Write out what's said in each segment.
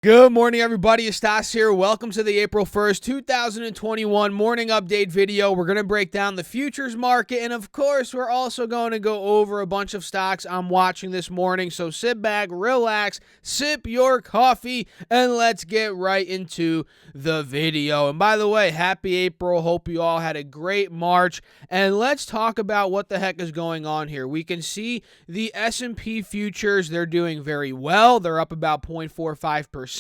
Good morning, everybody. It's Stas here. Welcome to the April 1st, 2021 morning update video. We're going to break down the futures market, and of course, we're also going to go over a bunch of stocks I'm watching this morning. So sit back, relax, sip your coffee, and let's get right into the video. And by the way, happy April. Hope you all had a great March. And let's talk about what the heck is going on here. We can see the S&P futures. They're doing very well. They're up about 0.45%.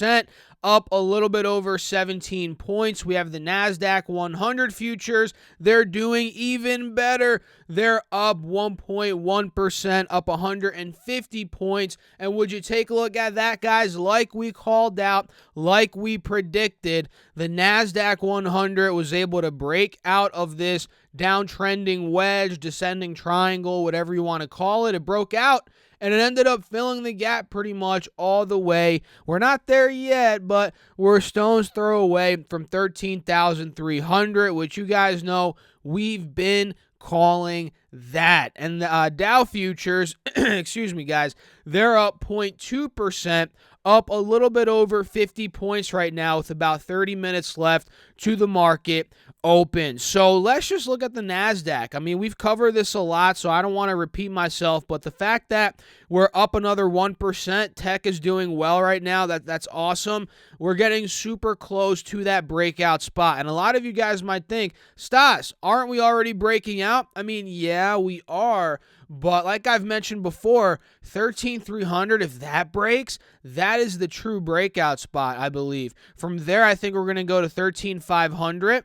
Up a little bit over 17 points. We have the Nasdaq 100 futures. They're doing even better. They're up 1.1%, up 150 points. And would you take a look at that, guys? Like we called out, like we predicted, the Nasdaq 100 was able to break out of this downtrending wedge, descending triangle, whatever you want to call it. It broke out, and it ended up filling the gap pretty much all the way. We're not there yet, but we're a stone's throw away from 13,300, which you guys know we've been calling that. And the Dow Futures, excuse me, guys, they're up 0.2%, up a little bit over 50 points right now with about 30 minutes left to the market open. So let's just look at the Nasdaq. I mean, we've covered this a lot, so I don't want to repeat myself, but the fact that we're up another 1%, tech is doing well right now, that's awesome. We're getting super close to that breakout spot. And a lot of you guys might think, Stas, aren't we already breaking out? I mean, yeah, we are. But like I've mentioned before, 13,300, if that breaks, that is the true breakout spot, I believe. From there, I think we're going to go to 13,500.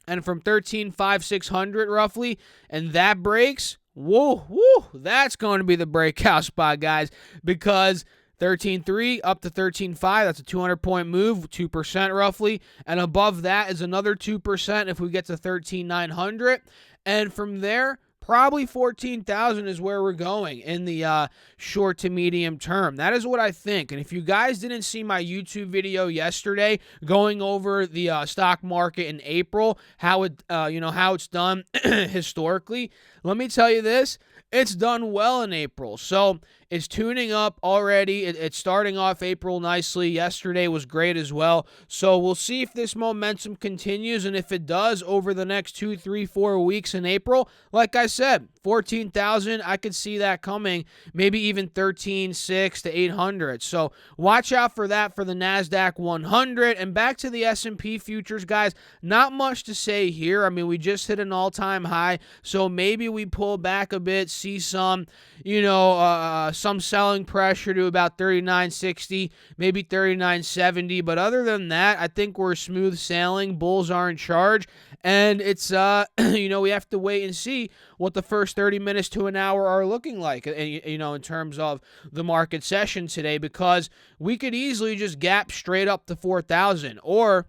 And from 13,600 roughly, and that breaks, whoa, that's going to be the breakout spot, guys, because 13.3 up to 13.5, that's a 200-point move, 2% roughly, and above that is another 2% if we get to 13,900, and from there, probably 14,000 is where we're going in the short to medium term. That is what I think. And if you guys didn't see my YouTube video yesterday going over the stock market in April, how it's done historically, let me tell you this. It's done well in April. So it's tuning up already. It's starting off April nicely. Yesterday was great as well. So we'll see if this momentum continues. And if it does over the next 2, 3, 4 weeks in April, like I said, 14,000, I could see that coming. Maybe even 13,600 to 800. So watch out for that for the Nasdaq 100. And back to the S&P futures, guys. Not much to say here. I mean, we just hit an all-time high. So maybe we pull back a bit, see some, some selling pressure to about 39.60, maybe 39.70. But other than that, I think we're smooth sailing. Bulls are in charge. And it's, we have to wait and see what the first 30 minutes to an hour are looking like, in terms of the market session today, because we could easily just gap straight up to 4,000. Or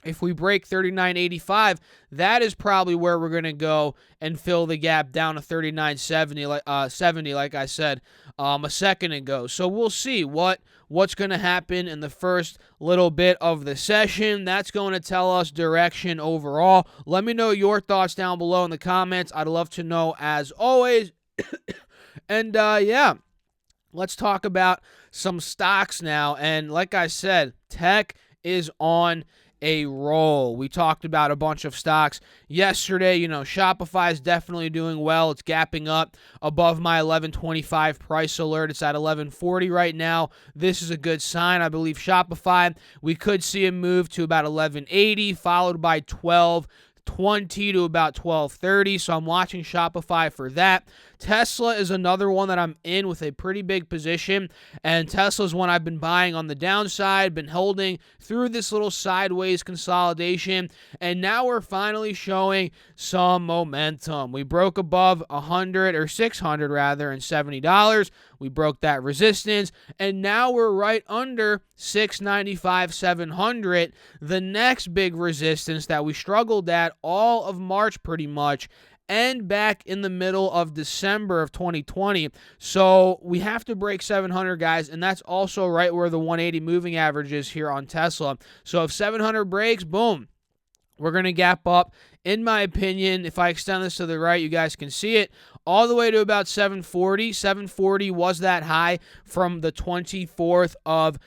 if we break 39.85, that is probably where we're going to go and fill the gap down to 39.70, like I said a second ago. So we'll see what's going to happen in the first little bit of the session. That's going to tell us direction overall. Let me know your thoughts down below in the comments. I'd love to know as always. And let's talk about some stocks now. And like I said, tech is on a roll. We talked about a bunch of stocks yesterday. Shopify is definitely doing well. It's gapping up above my 11.25 price alert. It's at 11.40 right now. This is a good sign. I believe Shopify, we could see a move to about 11.80, followed by 12.20 to about 12.30. So I'm watching Shopify for that. Tesla is another one that I'm in with a pretty big position, and Tesla's one I've been buying on the downside, been holding through this little sideways consolidation, and now we're finally showing some momentum. We broke above 100 or 600 rather, and $70. We broke that resistance, and now we're right under 695, 700. The next big resistance that we struggled at all of March pretty much, and back in the middle of December of 2020. So we have to break 700, guys, and that's also right where the 180 moving average is here on Tesla. So if 700 breaks, boom, we're going to gap up. In my opinion, if I extend this to the right, you guys can see it, all the way to about 740. 740 was that high from the 24th of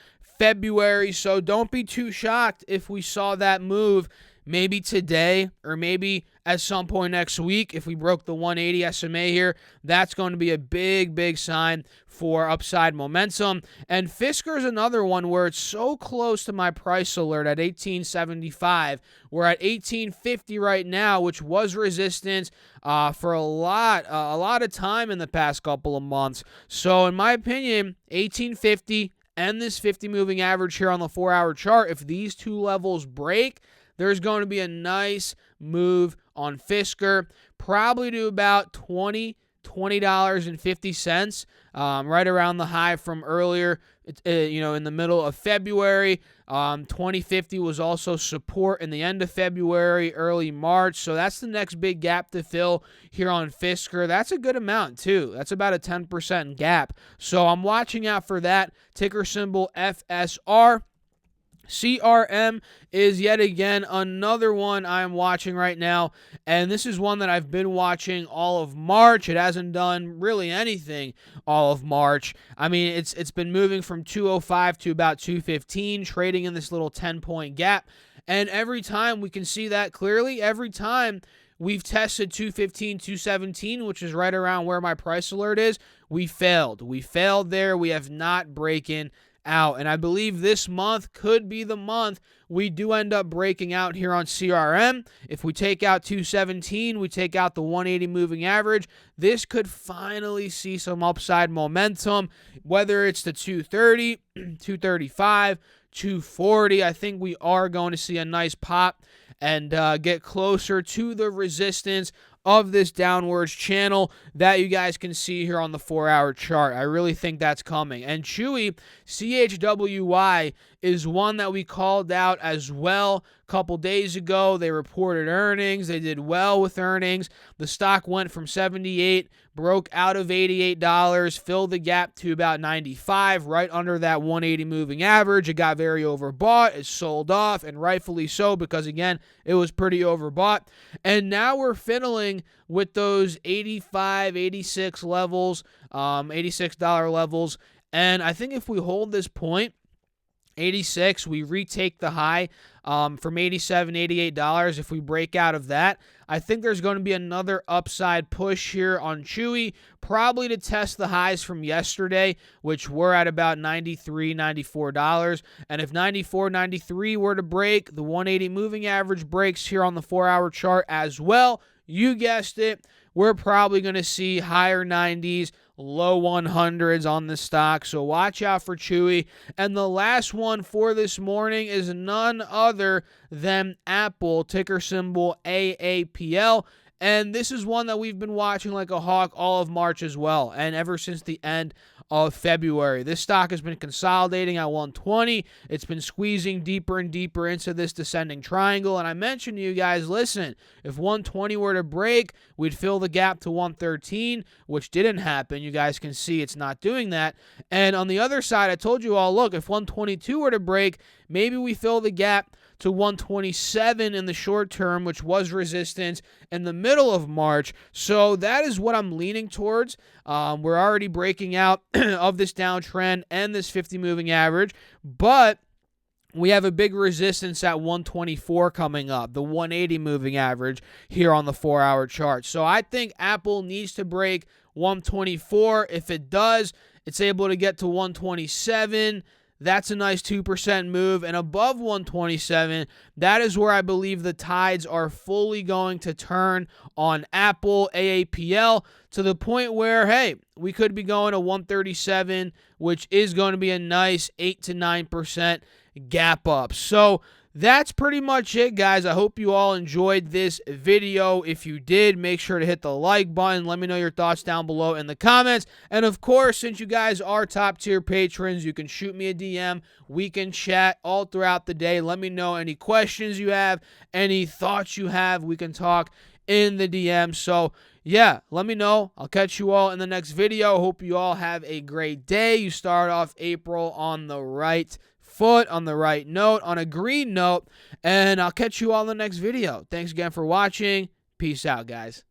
February. So don't be too shocked if we saw that move maybe today or maybe at some point next week. If we broke the 180 SMA here, that's going to be a big, big sign for upside momentum. And Fisker is another one where it's so close to my price alert at 1875. We're at 1850 right now, which was resistance for a lot of time in the past couple of months. So in my opinion, 1850 and this 50 moving average here on the 4-hour chart, if these two levels break, there's going to be a nice move on Fisker, probably to about $20.50, right around the high from earlier, in the middle of February. 2050 was also support in the end of February, early March. So that's the next big gap to fill here on Fisker. That's a good amount too. That's about a 10% gap. So I'm watching out for that. Ticker symbol FSR. CRM is yet again another one I'm watching right now, and this is one that I've been watching all of March. It hasn't done really anything all of March. I mean, it's been moving from 205 to about 215, trading in this little 10-point gap, and every time we can see that clearly. Every time we've tested 215, 217, which is right around where my price alert is, we failed. We failed there. We have not broken out, and I believe this month could be the month we do end up breaking out here on CRM. If we take out 217, we take out the 180 moving average, this could finally see some upside momentum, whether it's the 230, 235, 240. I think we are going to see a nice pop and get closer to the resistance of this downwards channel that you guys can see here on the 4-hour chart. I really think that's coming. And Chewy, CHWY, is one that we called out as well a couple days ago. They reported earnings. They did well with earnings. The stock went from 78, broke out of $88, filled the gap to about 95, right under that 180 moving average. It got very overbought. It sold off, and rightfully so, because again, it was pretty overbought. And now we're fiddling with those 85, 86 levels, $86 levels. And I think if we hold this point, 86, we retake the high from $87, $88. If we break out of that, I think there's going to be another upside push here on Chewy, probably to test the highs from yesterday, which were at about $93, $94. And if 94, 93 were to break, the 180 moving average breaks here on the 4-hour chart as well. You guessed it, we're probably going to see higher 90s, low 100s on the stock, so watch out for Chewy. And the last one for this morning is none other than Apple, ticker symbol AAPL. And this is one that we've been watching like a hawk all of March as well, and ever since the end of February. This stock has been consolidating at 120. It's been squeezing deeper and deeper into this descending triangle. And I mentioned to you guys, listen, if 120 were to break, we'd fill the gap to 113, which didn't happen. You guys can see it's not doing that. And on the other side, I told you all, look, if 122 were to break, maybe we fill the gap to 127 in the short term, which was resistance in the middle of March. So that is what I'm leaning towards. We're already breaking out of this downtrend and this 50 moving average, but we have a big resistance at 124 coming up, the 180 moving average here on the 4-hour chart. So I think Apple needs to break 124. If it does, it's able to get to 127. That's a nice 2% move. And above 127, that is where I believe the tides are fully going to turn on Apple, AAPL, to the point where, hey, we could be going to 137, which is going to be a nice 8 to 9% gap up. So that's pretty much it, guys. I hope you all enjoyed this video. If you did, make sure to hit the like button. Let me know your thoughts down below in the comments. And of course, since you guys are top tier patrons, you can shoot me a DM. We can chat all throughout the day. Let me know any questions you have, any thoughts you have. We can talk in the DM. So yeah, let me know. I'll catch you all in the next video. Hope you all have a great day. You start off April on the right foot, on the right note, on a green note, and I'll catch you all in the next video. Thanks again for watching. Peace out, guys.